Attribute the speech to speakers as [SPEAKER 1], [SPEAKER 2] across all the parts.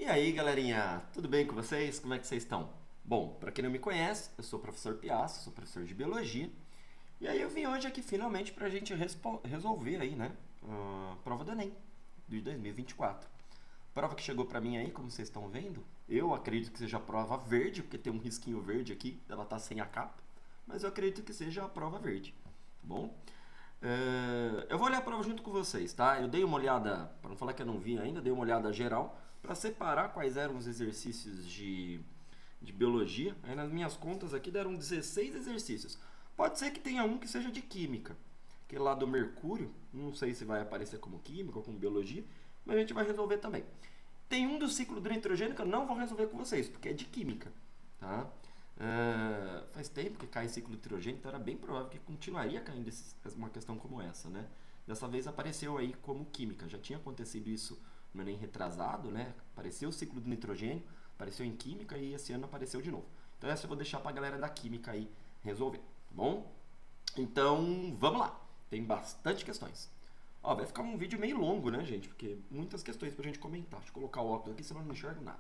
[SPEAKER 1] aí, galerinha? Tudo bem com vocês? Como é que vocês estão? Bom, para quem não me conhece, eu sou o professor Piazza, sou professor de Biologia. E aí eu vim hoje aqui finalmente para a gente resolver aí, né? A prova do Enem de 2024. Prova que chegou para mim aí, como vocês estão vendo. Eu acredito que seja a prova verde, porque tem um risquinho verde aqui, ela tá sem a capa. Mas eu acredito que seja a prova verde, tá bom? Eu vou olhar a prova junto com vocês, tá? Eu dei uma olhada, para não falar que eu não vi ainda, dei uma olhada geral para separar quais eram os exercícios de biologia. Aí nas minhas contas aqui deram 16 exercícios. Pode ser que tenha um que seja de química, que lá do mercúrio, não sei se vai aparecer como química ou como biologia, mas a gente vai resolver também. Tem um do ciclo do nitrogênio que eu não vou resolver com vocês, porque é de química, tá? Faz tempo que cai ciclo de nitrogênio, então era bem provável que continuaria caindo uma questão como essa, né? Dessa vez apareceu aí como química. Já tinha acontecido isso no Enem retrasado, né? Apareceu o ciclo do nitrogênio, apareceu em química e esse ano apareceu de novo. Então essa eu vou deixar pra galera da química aí resolver, tá bom? Então, vamos lá. Tem bastante questões. Ó, vai ficar um vídeo meio longo, né, gente? Porque muitas questões pra gente comentar. Deixa eu colocar o óculos aqui, senão eu não enxergo nada.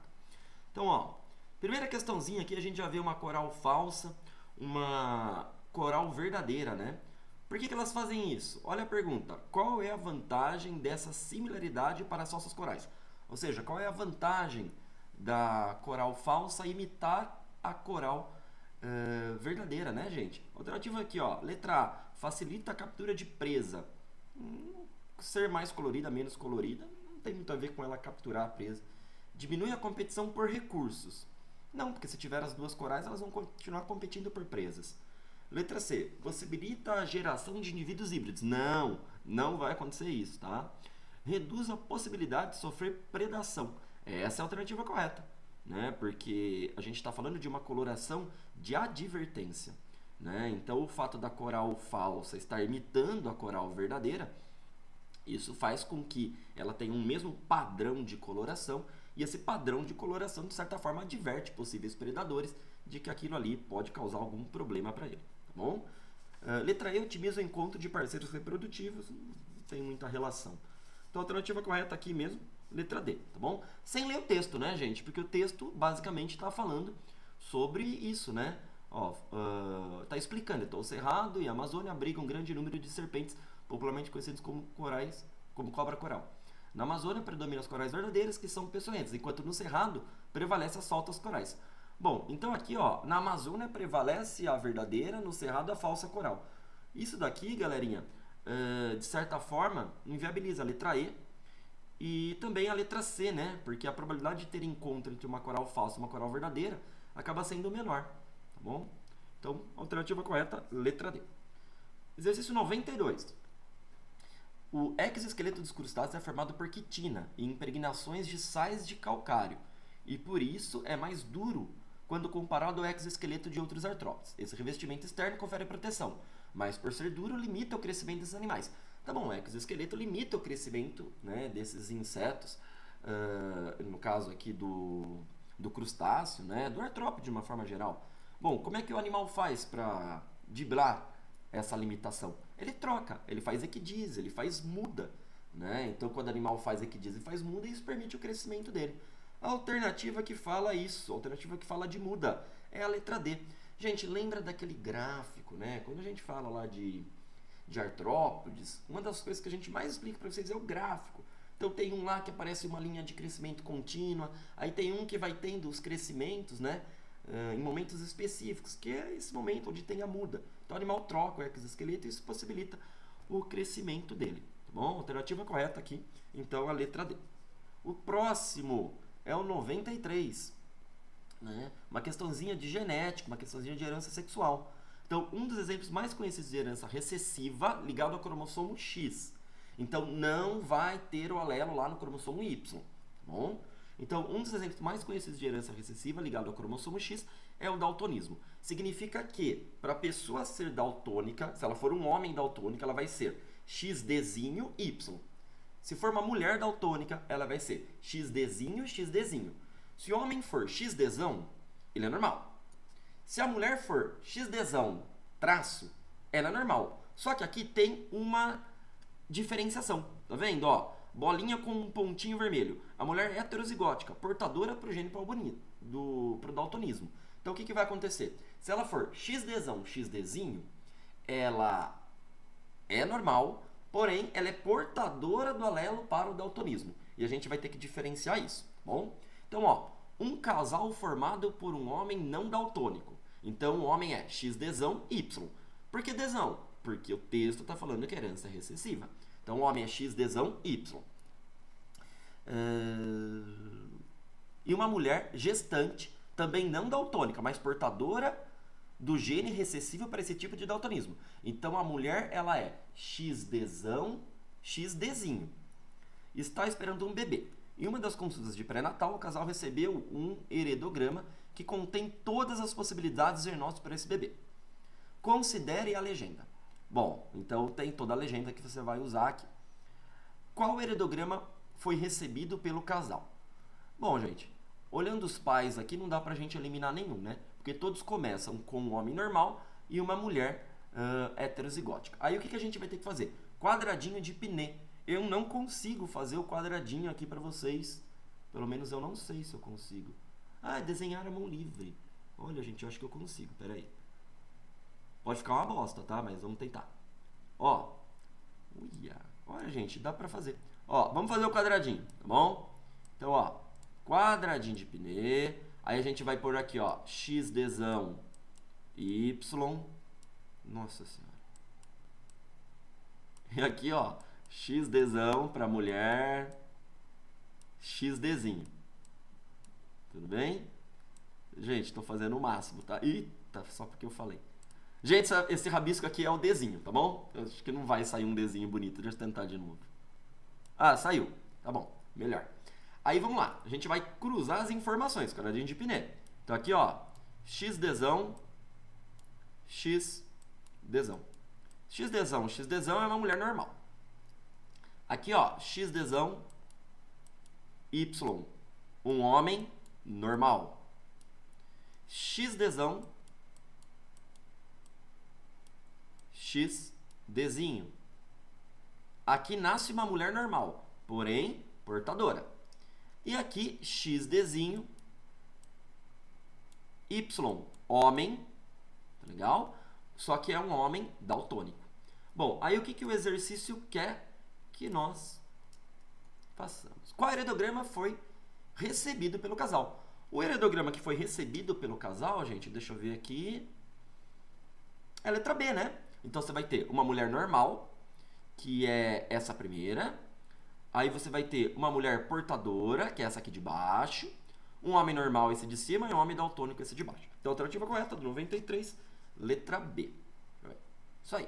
[SPEAKER 1] Então, ó, primeira questãozinha aqui, a gente já vê uma coral falsa, uma coral verdadeira, né? Por que elas fazem isso? Olha a pergunta. Qual é a vantagem dessa similaridade para as falsas corais? Ou seja, qual é a vantagem da coral falsa imitar a coral verdadeira, né, gente? Alternativa aqui, ó. Letra A. Facilita a captura de presa. Ser mais colorida, menos colorida, não tem muito a ver com ela capturar a presa. Diminui a competição por recursos. Não, porque se tiver as duas corais, elas vão continuar competindo por presas. Letra C. Possibilita a geração de indivíduos híbridos. Não, não vai acontecer isso, tá? Reduz a possibilidade de sofrer predação. Essa é a alternativa correta, né? Porque a gente está falando de uma coloração de advertência, né? Então, o fato da coral falsa estar imitando a coral verdadeira, isso faz com que ela tenha um mesmo padrão de coloração, e esse padrão de coloração, de certa forma, adverte possíveis predadores de que aquilo ali pode causar algum problema para ele, tá bom? Letra E, otimiza o encontro de parceiros reprodutivos, não tem muita relação. Então a alternativa correta aqui mesmo, letra D, tá bom? Sem ler o texto, né, gente? Porque o texto basicamente está falando sobre isso, né? Ó, tá explicando, então o Cerrado e a Amazônia abrigam um grande número de serpentes, popularmente conhecidos como corais, como cobra coral. Na Amazônia predominam as corais verdadeiras, que são peçonhentas, enquanto no Cerrado prevalece as falsas corais. Bom, então aqui, ó, na Amazônia prevalece a verdadeira, no Cerrado a falsa coral. Isso daqui, galerinha, de certa forma, inviabiliza a letra E também a letra C, né? Porque a probabilidade de ter encontro entre uma coral falsa e uma coral verdadeira acaba sendo menor, tá bom? Então, alternativa correta, letra D. Exercício 92. O exoesqueleto dos crustáceos é formado por quitina e impregnações de sais de calcário, e por isso é mais duro quando comparado ao exoesqueleto de outros artrópodes. Esse revestimento externo confere proteção, mas por ser duro limita o crescimento desses animais. Tá bom, o exoesqueleto limita o crescimento, né, desses insetos, no caso aqui do crustáceo, né, do artrópode de uma forma geral. Bom, como é que o animal faz para driblar essa limitação? Ele troca, ele faz equidise, ele faz muda, né? Então, quando o animal faz equidise e faz muda, isso permite o crescimento dele. A alternativa que fala isso, a alternativa que fala de muda, é a letra D. Gente, lembra daquele gráfico, né? Quando a gente fala lá de artrópodes, uma das coisas que a gente mais explica para vocês é o gráfico. Então, tem um lá que aparece uma linha de crescimento contínua, aí tem um que vai tendo os crescimentos, né? Em momentos específicos, que é esse momento onde tem a muda. Então o animal troca o exoesqueleto e isso possibilita o crescimento dele. Tá bom? Alternativa correta aqui, então a letra D. O próximo é o 93. Né? Uma questãozinha de genética, uma questãozinha de herança sexual. Então, um dos exemplos mais conhecidos de herança recessiva ligado ao cromossomo X. Então, não vai ter o alelo lá no cromossomo Y. Tá bom? Então, um dos exemplos mais conhecidos de herança recessiva ligado ao cromossomo X é o daltonismo. Significa que, para a pessoa ser daltônica, se ela for um homem daltônico, ela vai ser XDzinho Y. Se for uma mulher daltônica, ela vai ser XDzinho XDzinho. Se o homem for XDzão, ele é normal. Se a mulher for XDzão traço, ela é normal. Só que aqui tem uma diferenciação. Tá vendo? Ó, bolinha com um pontinho vermelho. A mulher heterozigótica, portadora progênito pro daltonismo. Então o que vai acontecer? Se ela for XDzão, XDzinho, ela é normal, porém ela é portadora do alelo para o daltonismo. E a gente vai ter que diferenciar isso, bom? Então, ó, um casal formado por um homem não daltônico. Então o homem é XDzão, Y. Por que Dzão? Porque o texto está falando que a herança é recessiva. Então o homem é XDzão, Y. E uma mulher gestante, também não daltônica, mas portadora do gene recessivo para esse tipo de daltonismo. Então a mulher, ela é XDzão, XDzinho. Está esperando um bebê. Em uma das consultas de pré-natal, o casal recebeu um heredograma que contém todas as possibilidades de diagnóstico para esse bebê. Considere a legenda. Bom, então tem toda a legenda que você vai usar aqui. Qual heredograma foi recebido pelo casal? Bom, gente, olhando os pais aqui, não dá pra gente eliminar nenhum, né? Porque todos começam com um homem normal e uma mulher heterozigótica. Aí o que a gente vai ter que fazer? Quadradinho de Pinet. Eu não consigo fazer o quadradinho aqui pra vocês. Pelo menos eu não sei se eu consigo. Ah, desenhar a mão livre. Olha, gente, eu acho que eu consigo. Pera aí. Pode ficar uma bosta, tá? Mas vamos tentar. Ó. Uia. Olha, gente, dá pra fazer. Ó, vamos fazer o quadradinho, tá bom? Então, ó. Quadradinho de Pinet. Aí a gente vai pôr aqui, ó. XDzão Y. Nossa senhora. E aqui, ó. XDzão pra mulher. XDzinho. Tudo bem? Gente, tô fazendo o máximo, tá? Eita, só porque eu falei. Gente, esse rabisco aqui é o Dzinho, tá bom? Eu acho que não vai sair um Dzinho bonito. Deixa eu tentar de novo. Ah, saiu. Tá bom, melhor. Aí vamos lá. A gente vai cruzar as informações. Quadradinho de Pinet. Então aqui, ó. XDzão. XDzão. XDzão é uma mulher normal. Aqui, ó. XDzão. Y. Um homem normal. XDzão. XDzinho. Aqui nasce uma mulher normal, porém portadora. E aqui XDzinho Y, homem, tá legal? Só que é um homem daltônico. Bom, aí o que o exercício quer que nós façamos? Qual heredograma foi recebido pelo casal? O heredograma que foi recebido pelo casal, gente, deixa eu ver aqui, é a letra B, né? Então você vai ter uma mulher normal, que é essa primeira. Aí você vai ter uma mulher portadora, que é essa aqui de baixo. Um homem normal, esse de cima, e um homem daltônico, esse de baixo. Então a alternativa correta, 93, letra B. Isso aí.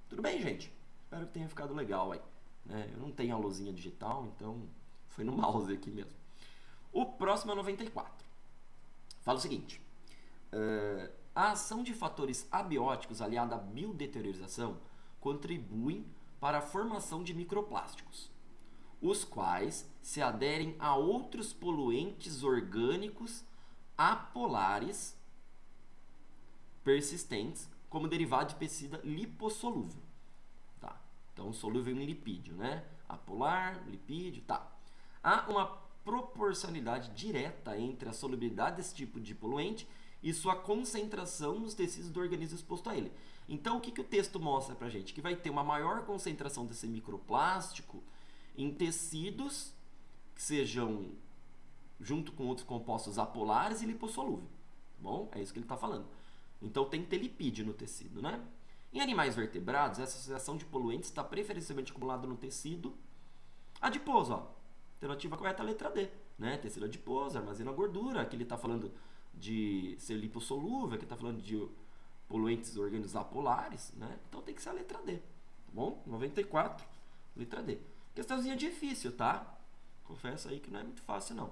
[SPEAKER 1] Tudo bem, gente? Espero que tenha ficado legal aí. Né? Eu não tenho a luzinha digital, então foi no mouse aqui mesmo. O próximo é 94. Fala o seguinte. A ação de fatores abióticos aliada à biodeteriorização contribuem para a formação de microplásticos, os quais se aderem a outros poluentes orgânicos apolares persistentes, como derivado de pesticida lipossolúvel. Tá? Então, solúvel em lipídio, né? Apolar, lipídio, tá. Há uma proporcionalidade direta entre a solubilidade desse tipo de poluente e sua concentração nos tecidos do organismo exposto a ele. Então, o que o texto mostra pra gente? Que vai ter uma maior concentração desse microplástico em tecidos que sejam, junto com outros compostos apolares e lipossolúvel. Bom, é isso que ele está falando. Então, tem que ter lipídio no tecido, né? Em animais vertebrados, essa associação de poluentes está preferencialmente acumulada no tecido adiposo, ó. Alternativa correta é a letra D, né? Tecido adiposo, armazena gordura. Aqui ele está falando de ser lipossolúvel, aqui está falando de poluentes orgânicos apolares, né? Então tem que ser a letra D, tá bom? 94, letra D. Questãozinha difícil, tá? Confesso aí que não é muito fácil, não.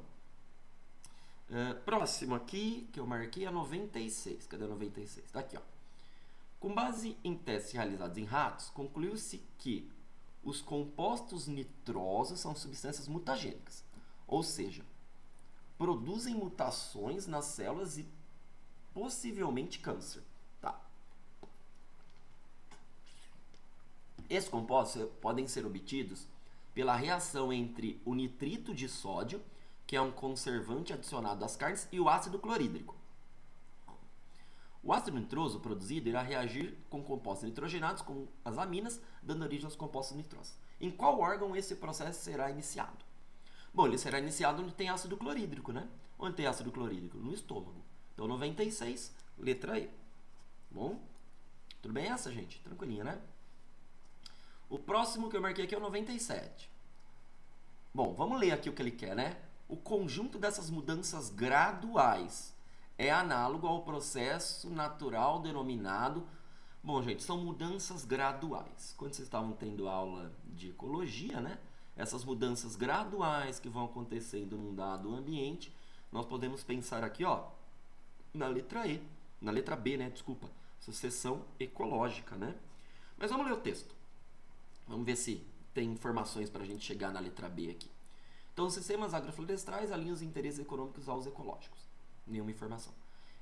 [SPEAKER 1] Próximo aqui, que eu marquei, é 96. Cadê a 96? Tá aqui, ó. Com base em testes realizados em ratos, concluiu-se que os compostos nitrosos são substâncias mutagênicas, ou seja, produzem mutações nas células e possivelmente câncer. Tá. Esses compostos podem ser obtidos pela reação entre o nitrito de sódio, que é um conservante adicionado às carnes, e o ácido clorídrico. O ácido nitroso produzido irá reagir com compostos nitrogenados, como as aminas, dando origem aos compostos nitrosos. Em qual órgão esse processo será iniciado? Bom, ele será iniciado onde tem ácido clorídrico, né? Onde tem ácido clorídrico? No estômago. Então, 96, letra E. Bom, tudo bem essa, gente? Tranquilinha, né? O próximo que eu marquei aqui é o 97. Bom, vamos ler aqui o que ele quer, né? O conjunto dessas mudanças graduais é análogo ao processo natural denominado... Bom, gente, são mudanças graduais. Quando vocês estavam tendo aula de ecologia, né? Essas mudanças graduais que vão acontecendo num dado ambiente, nós podemos pensar aqui, ó, na letra E, na letra B, né? Desculpa, sucessão ecológica, né? Mas vamos ler o texto. Vamos ver se tem informações para a gente chegar na letra B aqui. Então, os sistemas agroflorestais alinham os interesses econômicos aos ecológicos. Nenhuma informação.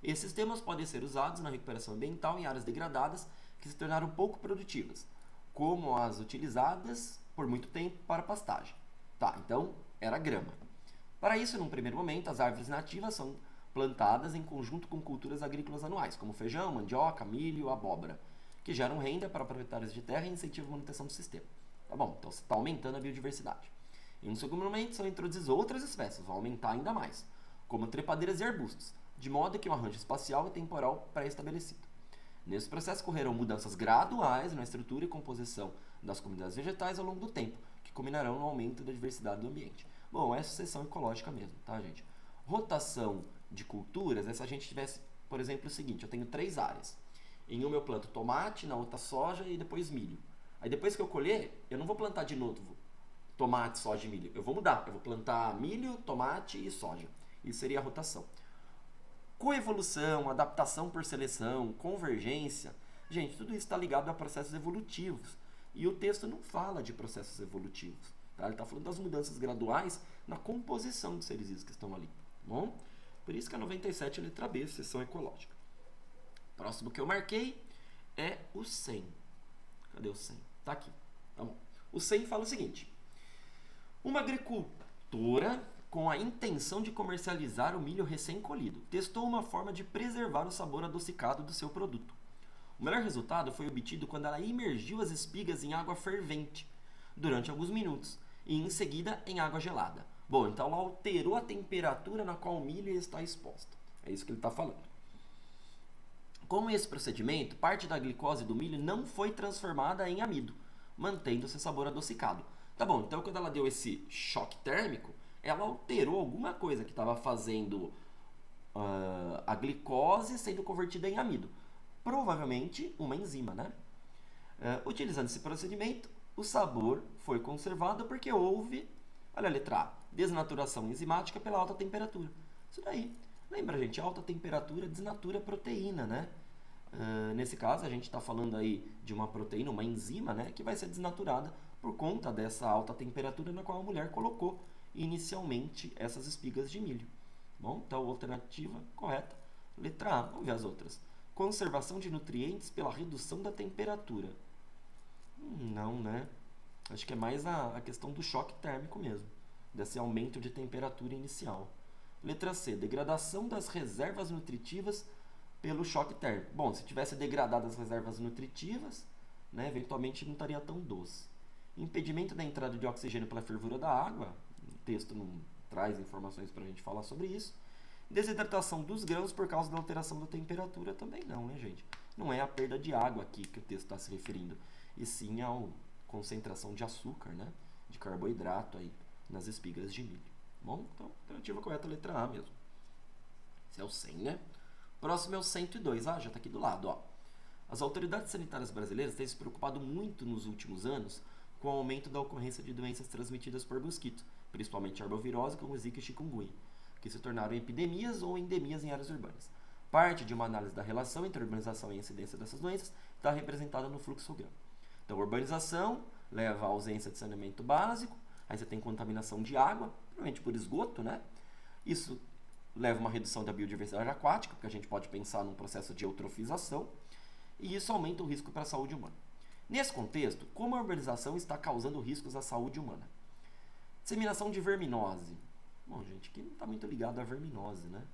[SPEAKER 1] Esses sistemas podem ser usados na recuperação ambiental em áreas degradadas que se tornaram pouco produtivas, como as utilizadas por muito tempo para pastagem. Tá, então era grama. Para isso, num primeiro momento, as árvores nativas são plantadas em conjunto com culturas agrícolas anuais, como feijão, mandioca, milho, abóbora, que geram renda para proprietários de terra e incentivam a manutenção do sistema. Tá bom, então você está aumentando a biodiversidade. Em um segundo momento, são introduzidas outras espécies, vão aumentar ainda mais, como trepadeiras e arbustos, de modo que um arranjo espacial e temporal pré-estabelecido. Nesse processo correrão mudanças graduais na estrutura e composição das comunidades vegetais ao longo do tempo, que culminarão no aumento da diversidade do ambiente. Bom, é sucessão ecológica mesmo, tá, gente? Rotação de culturas é se a gente tivesse, por exemplo, o seguinte, eu tenho 3 áreas. Em uma eu planto tomate, na outra soja e depois milho. Aí depois que eu colher, eu não vou plantar de novo tomate, soja e milho. Eu vou mudar, eu vou plantar milho, tomate e soja. Isso seria a rotação. Coevolução, adaptação por seleção, convergência. Gente, tudo isso está ligado a processos evolutivos. E o texto não fala de processos evolutivos. Tá? Ele está falando das mudanças graduais na composição dos seres vivos que estão ali. Bom? Por isso que a 97 é a letra B, seção ecológica. Próximo que eu marquei é o 100. Cadê o 100? Tá aqui. Tá bom. O 100 fala o seguinte. Uma agricultora, com a intenção de comercializar o milho recém-colhido, testou uma forma de preservar o sabor adocicado do seu produto. O melhor resultado foi obtido quando ela imergiu as espigas em água fervente durante alguns minutos e em seguida em água gelada. Bom, então ela alterou a temperatura na qual o milho está exposto. É isso que ele está falando. Com esse procedimento, parte da glicose do milho não foi transformada em amido, mantendo seu sabor adocicado. Tá bom, então quando ela deu esse choque térmico, ela alterou alguma coisa que estava fazendo a glicose sendo convertida em amido. Provavelmente uma enzima, né? Utilizando esse procedimento, o sabor foi conservado porque houve, olha a letra A, desnaturação enzimática pela alta temperatura. Isso daí. Lembra, gente, alta temperatura desnatura a proteína, né? Nesse caso, a gente está falando aí de uma proteína, uma enzima, né? Que vai ser desnaturada por conta dessa alta temperatura na qual a mulher colocou inicialmente essas espigas de milho. Bom, então, alternativa correta, letra A. Vamos ver as outras. Conservação de nutrientes pela redução da temperatura. Não, né? Acho que é mais a questão do choque térmico mesmo, desse aumento de temperatura inicial. Letra C, degradação das reservas nutritivas pelo choque térmico. Bom, se tivesse degradado as reservas nutritivas, né, eventualmente não estaria tão doce. Impedimento da entrada de oxigênio pela fervura da água. O texto não traz informações para a gente falar sobre isso. Desidratação dos grãos por causa da alteração da temperatura também não, né, gente? Não é a perda de água aqui que o texto está se referindo, e sim a concentração de açúcar, né, de carboidrato aí nas espigas de milho. Bom, então, alternativa correta, letra A mesmo. Esse é o 100, né? Próximo é o 102. Já está aqui do lado, ó. As autoridades sanitárias brasileiras têm se preocupado muito nos últimos anos com o aumento da ocorrência de doenças transmitidas por mosquitos, principalmente arbovirose, como Zika e chikungunya, que se tornaram epidemias ou endemias em áreas urbanas. Parte de uma análise da relação entre a urbanização e a incidência dessas doenças está representada no fluxograma. Então, a urbanização leva à ausência de saneamento básico, aí você tem contaminação de água, provavelmente por esgoto, né? Isso leva a uma redução da biodiversidade aquática, porque a gente pode pensar num processo de eutrofização, e isso aumenta o risco para a saúde humana. Nesse contexto, como a urbanização está causando riscos à saúde humana? Disseminação de verminose. Bom, gente, aqui não está muito ligado à verminose, né?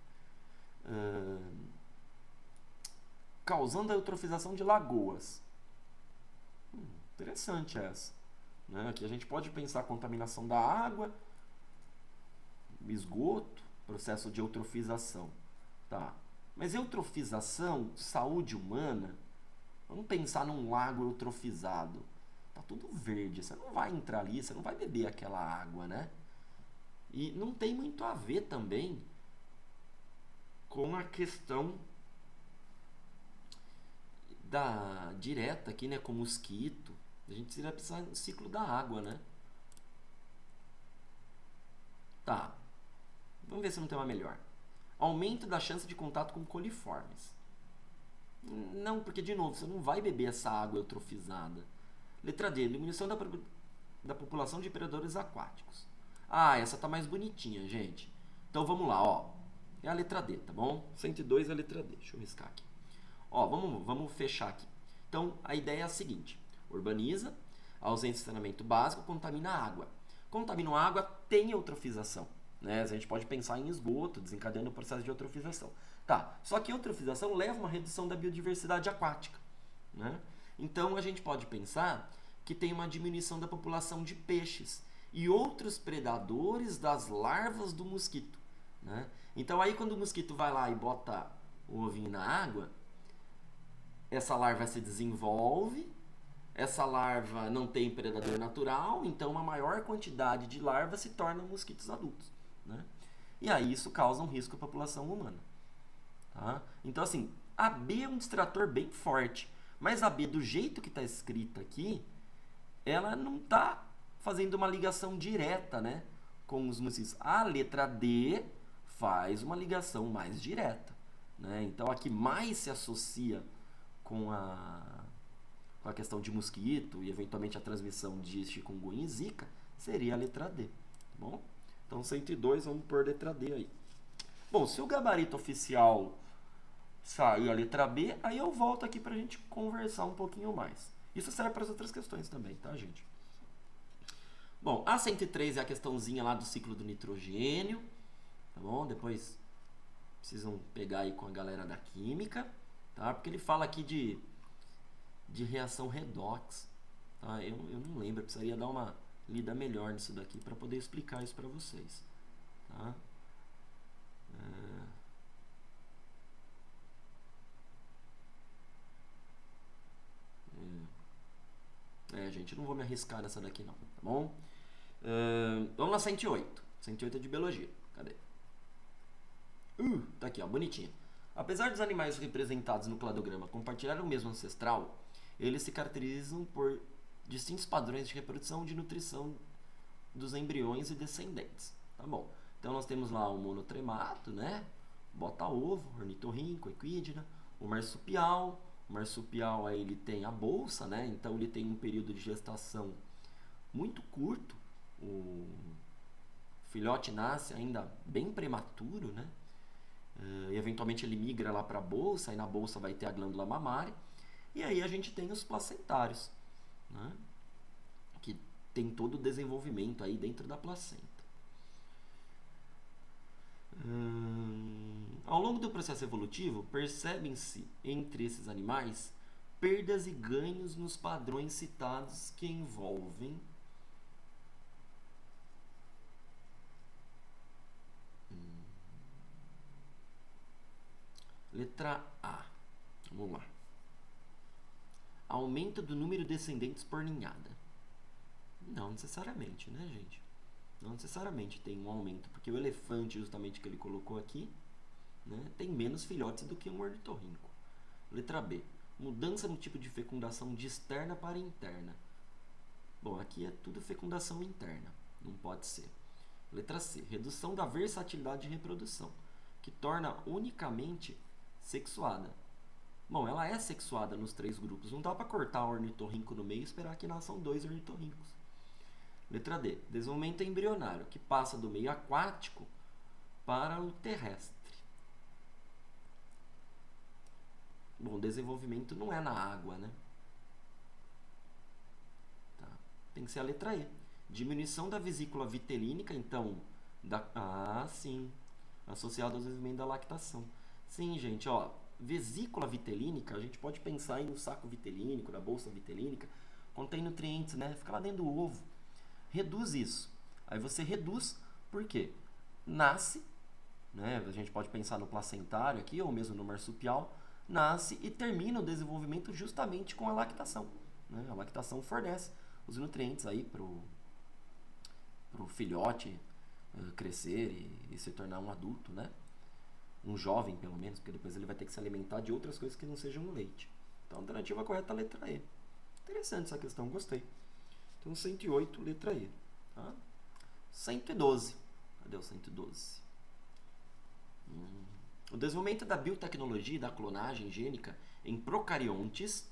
[SPEAKER 1] Causando a eutrofização de lagoas. Interessante essa. Né? Aqui a gente pode pensar a contaminação da água, esgoto, processo de eutrofização. Tá. Mas eutrofização, saúde humana, vamos pensar num lago eutrofizado. Tá tudo verde, você não vai entrar ali, você não vai beber aquela água, né? E não tem muito a ver também com a questão da direta aqui, né, com mosquito. A gente iria precisar do ciclo da água, né? Tá. Vamos ver se não tem uma melhor. Aumento da chance de contato com coliformes. Não, porque, de novo, você não vai beber essa água eutrofizada. Letra D. Diminuição da população de predadores aquáticos. Ah, essa tá mais bonitinha, gente. Então, vamos lá, ó. É a letra D, tá bom? 102 é a letra D. Deixa eu riscar aqui. Ó, vamos fechar aqui. Então, a ideia é a seguinte. Urbaniza, ausência de saneamento básico, contamina a água. Contamina a água, tem eutrofização. Né? A gente pode pensar em esgoto, desencadeando o processo de eutrofização. Tá, só que a eutrofização leva a uma redução da biodiversidade aquática. Né? Então, a gente pode pensar que tem uma diminuição da população de peixes e outros predadores das larvas do mosquito. Né? Então, aí quando o mosquito vai lá e bota o ovinho na água, essa larva se desenvolve, essa larva não tem predador natural, então uma maior quantidade de larvas se tornam mosquitos adultos. Né? E aí isso causa um risco à população humana. Tá? Então, assim, a B é um distrator bem forte, mas a B, do jeito que está escrita aqui, ela não está fazendo uma ligação direta, né, com os mosquitos. A letra D faz uma ligação mais direta. Né? Então, a que mais se associa com a questão de mosquito e eventualmente a transmissão de chikungunya e zika seria a letra D. Tá bom? Então 102, vamos pôr letra D aí. Bom, se o gabarito oficial sair a letra B, aí eu volto aqui pra gente conversar um pouquinho mais. Isso serve para as outras questões também, tá, gente? Bom, a 103 é a questãozinha lá do ciclo do nitrogênio, tá bom? Depois precisam pegar aí com a galera da química, tá? Porque ele fala aqui de reação redox, tá? Eu não lembro, eu precisaria dar uma lida melhor nisso daqui para poder explicar isso para vocês, tá? Gente, não vou me arriscar nessa daqui não, tá bom? Vamos na 108. 108 é de biologia. Cadê? Tá aqui, ó, bonitinha. Apesar dos animais representados no cladograma compartilharem o mesmo ancestral, eles se caracterizam por distintos padrões de reprodução e de nutrição dos embriões e descendentes. Tá bom. Então nós temos lá o monotremato, né? Bota-ovo, ornitorrinco, equidna, o marsupial. O marsupial aí ele tem a bolsa, né? Então ele tem um período de gestação muito curto. O filhote nasce ainda bem prematuro, né? E eventualmente ele migra lá para a bolsa, e na bolsa vai ter a glândula mamária. E aí a gente tem os placentários, né? Que tem todo o desenvolvimento aí dentro da placenta. Ao longo do processo evolutivo, percebem-se entre esses animais perdas e ganhos nos padrões citados que envolvem letra A. Vamos lá. Aumento do número de descendentes por ninhada. Não necessariamente, né, gente? Não necessariamente tem um aumento, porque o elefante, justamente que ele colocou aqui, né, tem menos filhotes do que um ornitorrinco. Letra B. Mudança no tipo de fecundação de externa para interna. Bom, aqui é tudo fecundação interna. Não pode ser. Letra C. Redução da versatilidade de reprodução, que torna unicamente sexuada. Bom, ela é sexuada nos 3 grupos. Não dá para cortar o ornitorrinco no meio e esperar que nasçam 2 ornitorrincos. Letra D. Desenvolvimento embrionário, que passa do meio aquático para o terrestre. Bom, desenvolvimento não é na água, né? Tá. Tem que ser a letra E. Diminuição da vesícula vitelínica, então, sim, associado ao desenvolvimento da lactação. Sim, gente, ó, vesícula vitelínica, a gente pode pensar aí no saco vitelínico, na bolsa vitelínica, contém nutrientes, né? Fica lá dentro do ovo. Reduz isso. Aí você reduz, por quê? Nasce, né? A gente pode pensar no placentário aqui, ou mesmo no marsupial, nasce e termina o desenvolvimento justamente com a lactação. Né? A lactação fornece os nutrientes aí pro filhote crescer e se tornar um adulto, né? Um jovem, pelo menos, porque depois ele vai ter que se alimentar de outras coisas que não sejam o leite. Então, a alternativa correta é a letra E. Interessante essa questão, gostei. Então, 108, letra E. Tá? 112. Cadê o 112? O desenvolvimento da biotecnologia e da clonagem gênica em procariontes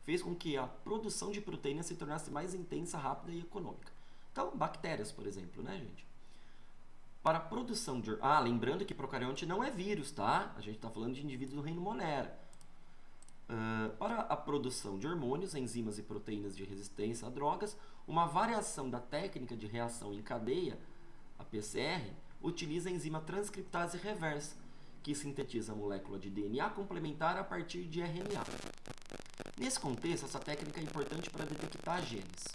[SPEAKER 1] fez com que a produção de proteínas se tornasse mais intensa, rápida e econômica. Então, bactérias, por exemplo, né, gente? Para a produção de... lembrando que procarionte não é vírus, tá? A gente está falando de indivíduos do reino Monera. Para a produção de hormônios, enzimas e proteínas de resistência a drogas, uma variação da técnica de reação em cadeia, a PCR, utiliza a enzima transcriptase reversa, que sintetiza a molécula de DNA complementar a partir de RNA. Nesse contexto, essa técnica é importante para detectar genes.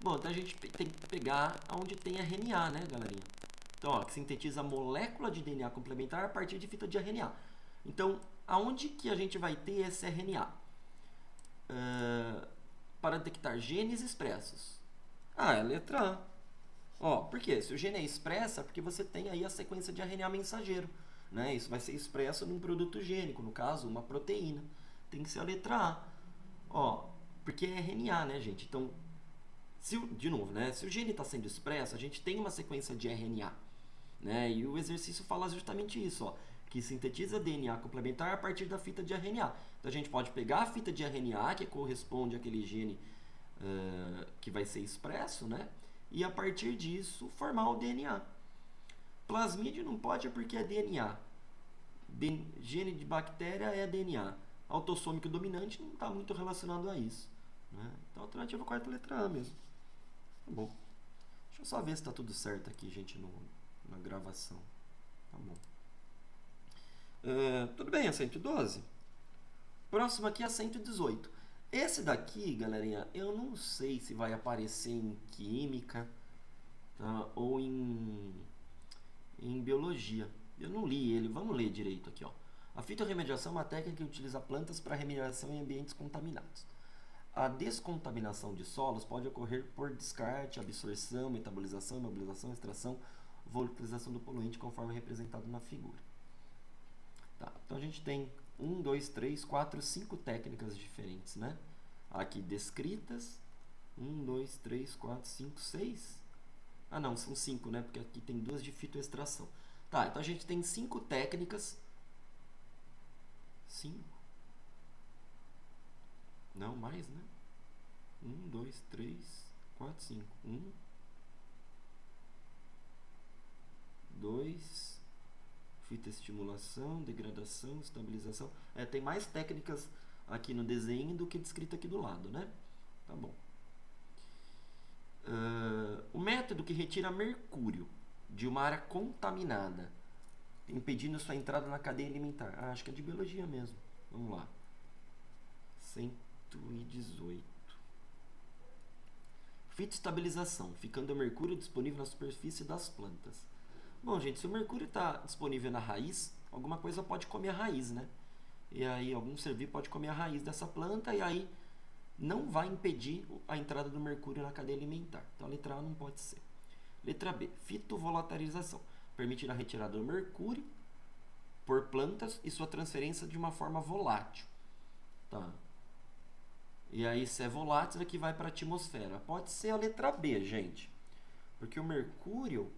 [SPEAKER 1] Bom, então a gente tem que pegar onde tem RNA, né, galerinha? Então, ó, que sintetiza a molécula de DNA complementar a partir de fita de RNA. Então, aonde que a gente vai ter esse RNA? Para detectar genes expressos. É a letra A. Ó, por quê? Se o gene é expresso, é porque você tem aí a sequência de RNA mensageiro. Né? Isso vai ser expresso num produto gênico, no caso, uma proteína. Tem que ser a letra A. Ó, porque é RNA, né, gente? Então, de novo, né? Se o gene está sendo expresso, a gente tem uma sequência de RNA. Né? E o exercício fala justamente isso, ó, que sintetiza DNA complementar a partir da fita de RNA. Então a gente pode pegar a fita de RNA, que corresponde àquele gene que vai ser expresso, né? E a partir disso formar o DNA. Plasmídio não pode porque é DNA. Gene de bactéria é DNA. Autossômico dominante não está muito relacionado a isso. Né? Então a alternativa correta é a letra A mesmo. Tá bom. Deixa eu só ver se está tudo certo aqui, gente, na gravação. Tá bom. Tudo bem, a 112. Próximo aqui é a 118. Esse daqui, galerinha, eu não sei se vai aparecer em química, tá? Ou em biologia. Eu não li ele, vamos ler direito aqui, ó. A fitorremediação é uma técnica que utiliza plantas para remediação em ambientes contaminados. A descontaminação de solos pode ocorrer por descarte, absorção, metabolização, imobilização, extração, volatilização do poluente, conforme representado na figura. Tá, então a gente tem 1, 2, 3, 4, 5 técnicas diferentes, né? Aqui descritas. 1, 2, 3, 4, 5, 6. Ah, não, são 5, né? Porque aqui tem 2 de fitoextração. Tá, então a gente tem 5 técnicas. 5. Não, mais, né? 1, 2, 3, 4, 5. 1, 2, fitoestimulação, degradação, estabilização. Tem mais técnicas aqui no desenho do que descrito aqui do lado, né? Tá bom. O método que retira mercúrio de uma área contaminada, impedindo sua entrada na cadeia alimentar. Acho que é de biologia mesmo. Vamos lá. 118. Fitoestabilização, ficando o mercúrio disponível na superfície das plantas. Bom, gente, se o mercúrio está disponível na raiz, alguma coisa pode comer a raiz, né? E aí algum ser vivo pode comer a raiz dessa planta e aí não vai impedir a entrada do mercúrio na cadeia alimentar. Então a letra A não pode ser. Letra B, fitovolatilização, permitir a retirada do mercúrio por plantas e sua transferência de uma forma volátil. Tá. E aí, se é volátil, aqui vai para a atmosfera. Pode ser a letra B, gente. Porque o mercúrio,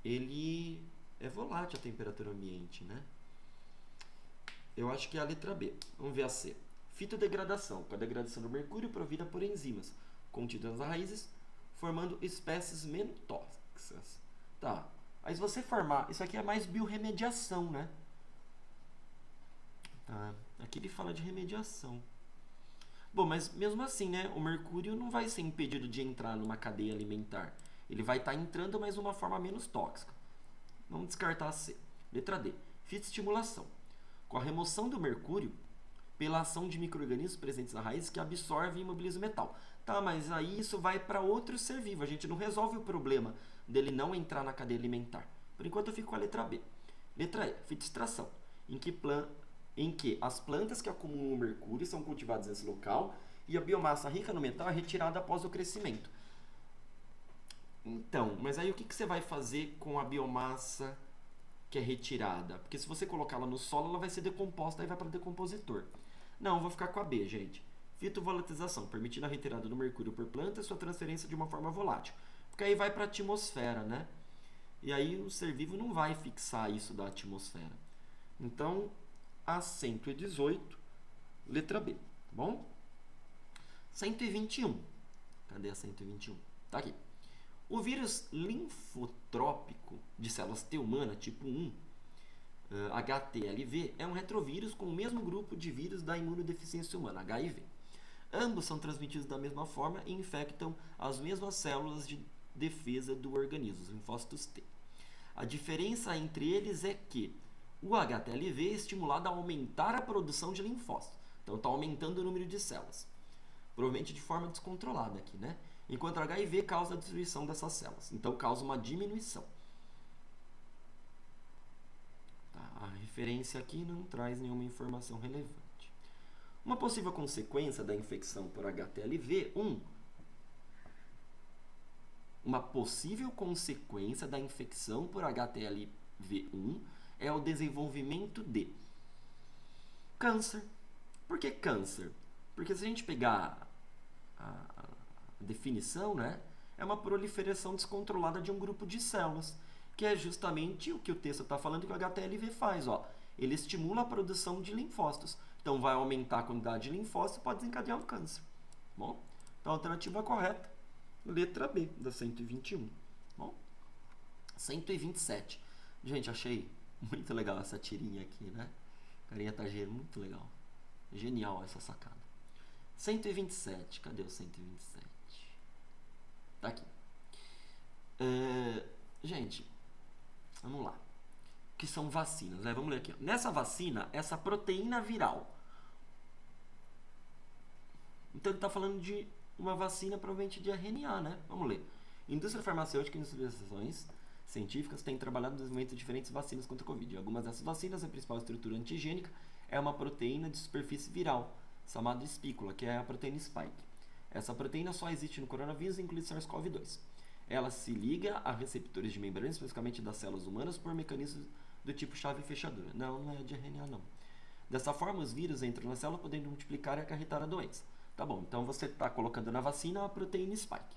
[SPEAKER 1] ele é volátil à temperatura ambiente, né? Eu acho que é a letra B. Vamos ver a C. Fitodegradação, com a degradação do mercúrio provida por enzimas contidas nas raízes, formando espécies menos tóxicas. Tá. Aí se você formar... Isso aqui é mais biorremediação, né? Tá. Aqui ele fala de remediação. Bom, mas mesmo assim, né? O mercúrio não vai ser impedido de entrar numa cadeia alimentar. Ele vai estar entrando, mas de uma forma menos tóxica. Vamos descartar a C. Letra D. Fitoestimulação. Com a remoção do mercúrio, pela ação de micro-organismos presentes na raiz que absorvem e imobilizam o metal. Tá, mas aí isso vai para outro ser vivo. A gente não resolve o problema dele não entrar na cadeia alimentar. Por enquanto eu fico com a letra B. Letra E. Fitoextração. Em que as plantas que acumulam mercúrio são cultivadas nesse local e a biomassa rica no metal é retirada após o crescimento. Então, mas aí o que você vai fazer com a biomassa que é retirada? Porque se você colocá-la no solo, ela vai ser decomposta e vai para o decompositor. Não, vou ficar com a B, gente. Fitovolatização, permitindo a retirada do mercúrio por planta e sua transferência de uma forma volátil. Porque aí vai para a atmosfera, né? E aí o ser vivo não vai fixar isso da atmosfera. Então, a 118, letra B, tá bom? 121. Cadê a 121? Tá aqui. O vírus linfotrópico de células T humana, tipo 1, HTLV, é um retrovírus com o mesmo grupo de vírus da imunodeficiência humana, HIV. Ambos são transmitidos da mesma forma e infectam as mesmas células de defesa do organismo, os linfócitos T. A diferença entre eles é que o HTLV é estimulado a aumentar a produção de linfócitos. Então está aumentando o número de células. Provavelmente de forma descontrolada aqui, né? Enquanto o HIV causa a destruição dessas células. Então causa uma diminuição. Tá, a referência aqui não traz nenhuma informação relevante. Uma possível consequência da infecção por HTLV, uma possível consequência da infecção por HTLV1 é o desenvolvimento de câncer. Por que câncer? Porque se a gente pegar a definição, né, é uma proliferação descontrolada de um grupo de células, que é justamente o que o texto está falando que o HTLV faz. Ó. Ele estimula a produção de linfócitos. Então, vai aumentar a quantidade de linfócitos e pode desencadear um câncer. Bom, então a alternativa correta, letra B, da 121. Bom, 127. Gente, achei muito legal essa tirinha aqui, né? Carinha Tageiro, muito legal. Genial essa sacada. 127. Cadê o 127? Tá aqui. Gente, vamos lá. Que são vacinas, né? Vamos ler aqui. Ó. Nessa vacina, essa proteína viral. Então ele está falando de uma vacina provavelmente de RNA, né? Vamos ler. Indústria farmacêutica e industrializações científicas têm trabalhado no desenvolvimento de diferentes vacinas contra a Covid. Algumas dessas vacinas, a principal estrutura antigênica é uma proteína de superfície viral, chamada espícula, que é a proteína spike. Essa proteína só existe no coronavírus e inclui SARS-CoV-2. Ela se liga a receptores de membrana, especificamente das células humanas, por mecanismos do tipo chave e fechadura. Não é de RNA, não. Dessa forma, os vírus entram na célula, podendo multiplicar e acarretar a doença. Tá bom, então você está colocando na vacina a proteína spike.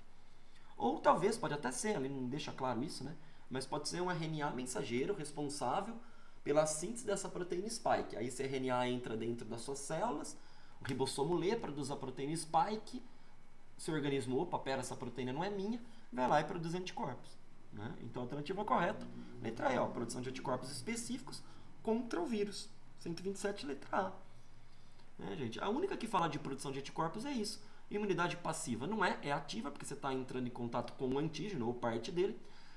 [SPEAKER 1] Ou talvez, pode até ser, ele não deixa claro isso, né? Mas pode ser um RNA mensageiro responsável pela síntese dessa proteína spike. Aí esse RNA entra dentro das suas células, o ribossomo lê, produz a proteína spike, seu organismo, opa, pera, essa proteína não é minha, vai lá e produz anticorpos. Né? Então a alternativa correta, letra E, ó, produção de anticorpos específicos contra o vírus. 127, letra A. Gente, a única que fala de produção de anticorpos é isso. Imunidade passiva não é ativa, porque você está entrando em contato com o antígeno ou parte dele.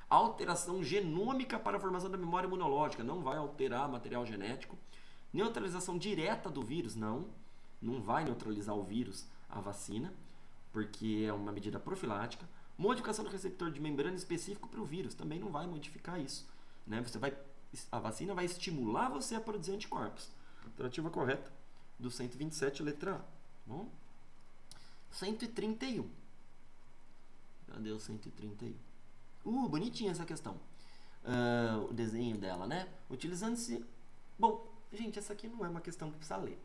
[SPEAKER 1] Alteração genômica para a formação da memória imunológica, não vai alterar material genético. Neutralização direta do vírus, não vai neutralizar o vírus, a vacina, porque é uma medida profilática. Modificação do receptor de membrana específico para o vírus, também não vai modificar isso. Né? A vacina vai estimular você a produzir anticorpos. Alternativa correta do 127, letra A. Bom? 131. Cadê o 131? Bonitinha essa questão. O desenho dela, né? Utilizando-se... Bom, gente, essa aqui não é uma questão que precisa ler.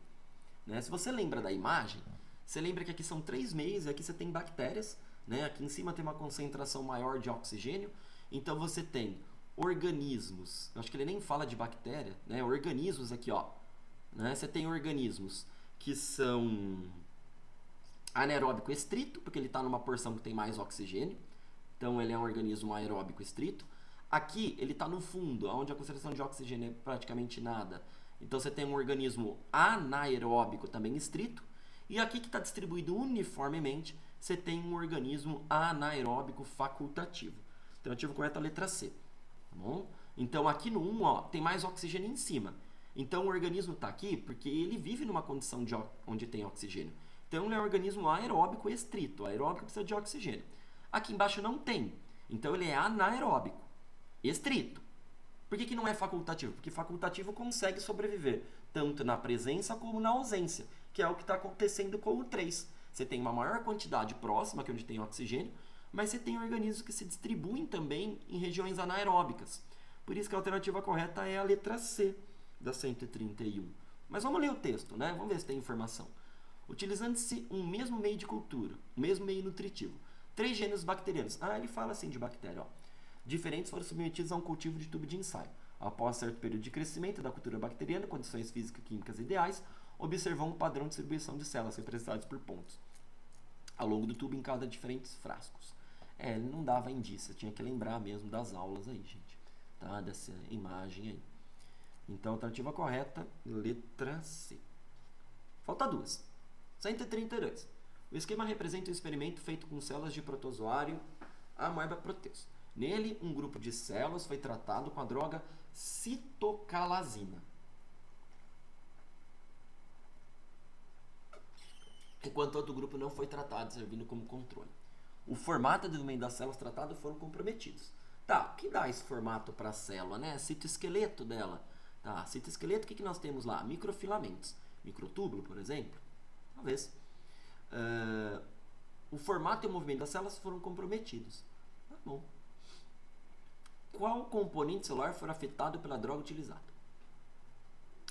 [SPEAKER 1] Né? Se você lembra da imagem, você lembra que aqui são 3 meios, e aqui você tem bactérias, né? Aqui em cima tem uma concentração maior de oxigênio, então você tem organismos, eu acho que ele nem fala de bactéria, né? Organismos aqui, ó. Né? Você tem organismos que são anaeróbico estrito, porque ele está numa porção que tem mais oxigênio, então ele é um organismo aeróbico estrito. Aqui ele está no fundo, onde a concentração de oxigênio é praticamente nada. Então você tem um organismo anaeróbico também estrito, E aqui que está distribuído uniformemente, você tem um organismo anaeróbico facultativo. Alternativa correta, letra C. Tá bom? Então, aqui no 1, ó, tem mais oxigênio em cima. Então, o organismo está aqui porque ele vive numa condição onde tem oxigênio. Então, ele é um organismo aeróbico estrito. Aeróbico precisa de oxigênio. Aqui embaixo não tem. Então, ele é anaeróbico estrito. Por que não é facultativo? Porque facultativo consegue sobreviver tanto na presença como na ausência, que é o que está acontecendo com o 3. Você tem uma maior quantidade próxima, que é onde tem oxigênio, mas você tem organismos que se distribuem também em regiões anaeróbicas. Por isso que a alternativa correta é a letra C da 131. Mas vamos ler o texto, né? Vamos ver se tem informação. Utilizando-se um mesmo meio de cultura, um mesmo meio nutritivo, 3 gêneros bacterianos. Ele fala assim de bactéria, ó. Diferentes foram submetidos a um cultivo de tubo de ensaio. Após certo período de crescimento da cultura bacteriana, condições físico-químicas ideais, observou um padrão de distribuição de células representadas por pontos ao longo do tubo em cada diferentes frascos. Ele não dava indício, tinha que lembrar mesmo das aulas aí, gente, tá? Dessa imagem aí. Então, a alternativa correta, letra C. Falta 2. 132. O esquema representa um experimento feito com células de protozoário Amoeba proteus. Nele, um grupo de células foi tratado com a droga citocalasina, enquanto outro grupo não foi tratado, servindo como controle. O formato e o desenvolvimento das células tratadas foram comprometidos. Tá, o que dá esse formato para a célula, né? Citoesqueleto dela. Tá, citoesqueleto, o que nós temos lá? Microfilamentos. Microtúbulo, por exemplo? Talvez. O formato e o movimento das células foram comprometidos. Tá bom. Qual componente celular foi afetado pela droga utilizada?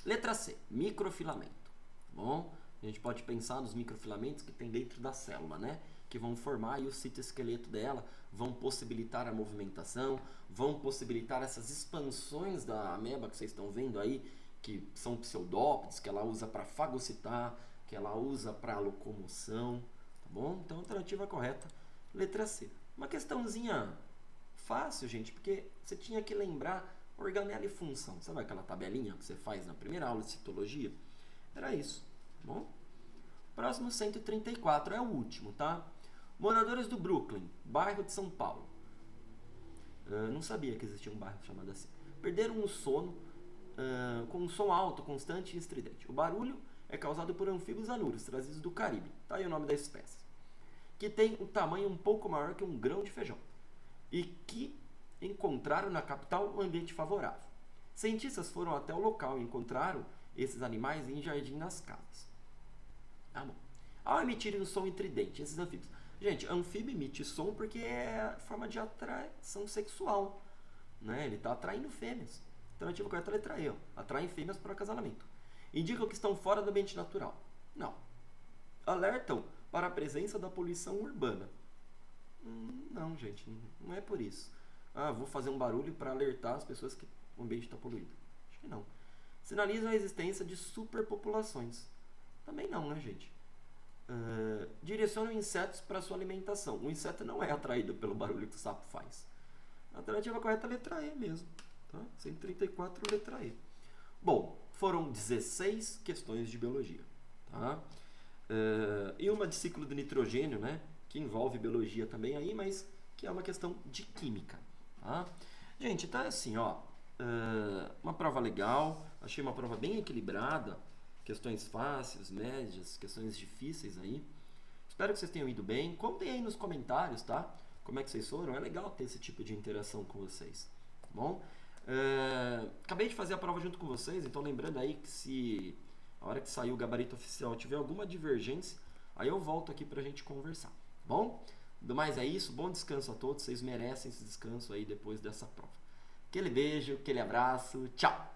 [SPEAKER 1] Letra C, microfilamento. Tá bom? A gente pode pensar nos microfilamentos que tem dentro da célula, né? Que vão formar aí o citoesqueleto dela, vão possibilitar a movimentação, vão possibilitar essas expansões da ameba que vocês estão vendo aí, que são pseudópodes, que ela usa para fagocitar, que ela usa para locomoção, tá bom? Então, a alternativa correta, letra C. Uma questãozinha fácil, gente, porque você tinha que lembrar organela e função. Sabe aquela tabelinha que você faz na primeira aula de citologia? Era isso, tá bom? Próximo 134, é o último, tá? Moradores do Brooklyn, bairro de São Paulo. Não sabia que existia um bairro chamado assim. Perderam o sono com um som alto, constante e estridente. O barulho é causado por anfíbios anuros, trazidos do Caribe. Tá aí o nome da espécie. Que tem um tamanho um pouco maior que um grão de feijão. E que encontraram na capital um ambiente favorável. Cientistas foram até o local e encontraram esses animais em jardim nas casas. Tá bom. Ao emitirem um som estridente, esses anfíbios. Gente, anfíbio emite som porque é forma de atração sexual. Né? Ele está atraindo fêmeas. Alternativa correta é a letra E. Ó. Atraem fêmeas para casamento. Indicam que estão fora do ambiente natural. Não. Alertam para a presença da poluição urbana. Não, gente. Não é por isso. Vou fazer um barulho para alertar as pessoas que o ambiente está poluído. Acho que não. Sinalizam a existência de superpopulações. Também não, né, gente? Direcionam insetos para sua alimentação. O inseto não é atraído pelo barulho que o sapo faz. A alternativa correta é a letra E mesmo. Tá? 134, letra E. Bom, foram 16 questões de biologia. Tá? E uma de ciclo do nitrogênio, né? Que envolve biologia também aí, mas que é uma questão de química. Tá? Gente, tá assim, ó. Uma prova legal. Achei uma prova bem equilibrada. Questões fáceis, médias, questões difíceis aí. Espero que vocês tenham ido bem. Contem aí nos comentários, tá? Como é que vocês foram. É legal ter esse tipo de interação com vocês. Tá bom? Acabei de fazer a prova junto com vocês, então lembrando aí que se a hora que sair o gabarito oficial tiver alguma divergência, aí eu volto aqui pra gente conversar. Tá bom? Do mais é isso. Bom descanso a todos. Vocês merecem esse descanso aí depois dessa prova. Aquele beijo, aquele abraço. Tchau!